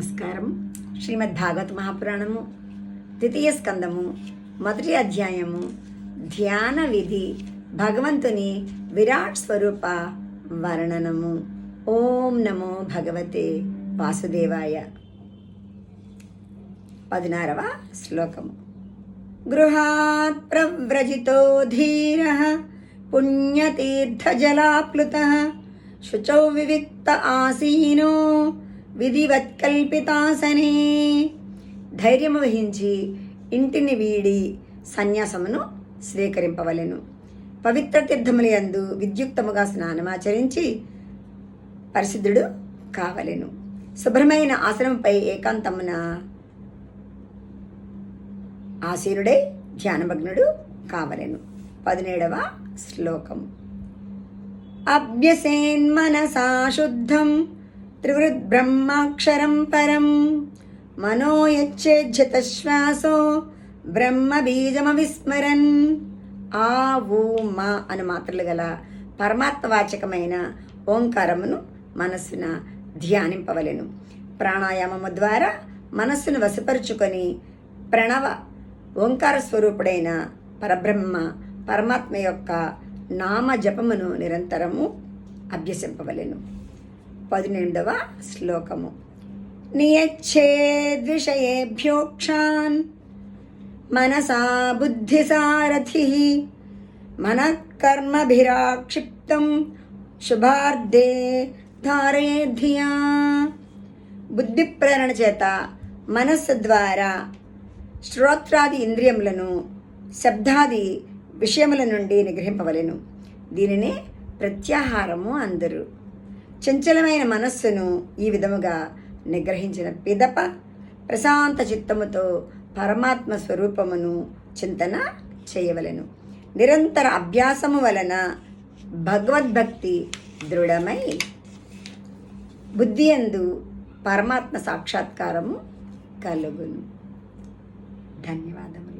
నమస్కారం. శ్రీమద్ భాగవత మహాపురాణము ద్వితీయ స్కందము మొదటి అధ్యాయము ధ్యాన విధి భగవంతుని విరాట్ స్వరూప వర్ణనము. ఓం నమో భగవతే వాసుదేవాయ. 16వ శ్లోకము. గృహాత్ ప్రవ్రజితో ధీరః పుణ్యతీర్థజలాప్లుతః శుచౌ వివిక్త ఆసీనో విధివత్కల్పితాసనే. ధైర్యము వహించి ఇంటిని వీడి సన్యాసమును స్వీకరింపవలెను. పవిత్ర తీర్థములందు విద్యుక్తముగా స్నానమాచరించి పరిశుద్ధుడు కావలెను. శుభ్రమైన ఆసనముపై ఏకాంతమున ఆసీనుడై ధ్యానమగ్నుడు కావలెను. 17వ శ్లోకము. అభ్యసేన్మనసా శుద్ధం త్రివృద్బ్రహ్మాక్షరం పరం మనో యచ్చేజ్జత శ్వాసో బ్రహ్మ బీజమవిస్మరన్. ఆ ఊ మా అను మాత్రలు గల పరమాత్మవాచకమైన ఓంకారమును మనస్సున ధ్యానింపవలెను. ప్రాణాయామము ద్వారా మనస్సును వశపరుచుకొని ప్రణవ ఓంకార స్వరూపుడైన పరబ్రహ్మ పరమాత్మ యొక్క నామ జపమును నిరంతరము అభ్యసింపవలెను. 18వ శ్లోకము. నియచ్చేద్విషయేభ్యోక్షాన్ మనసా బుద్ధిసారథి మనఃకర్మభిరాక్షిప్తం శుభార్థే ధారయేద్ధియా. బుద్ధి ప్రేరణ చేత మనస్సు ద్వారా శ్రోత్రాది ఇంద్రియములను శబ్దాది విషయముల నుండి నిగ్రహింపవలెను. దీనినే ప్రత్యాహారము అందరు. చంచలమైన మనస్సును ఈ విధముగా నిగ్రహించిన పిదప ప్రశాంత చిత్తముతో పరమాత్మ స్వరూపమును చింతన చేయవలెను. నిరంతర అభ్యాసము వలన భగవద్భక్తి దృఢమై బుద్ధి యందు పరమాత్మ సాక్షాత్కారము కలుగును. ధన్యవాదములు.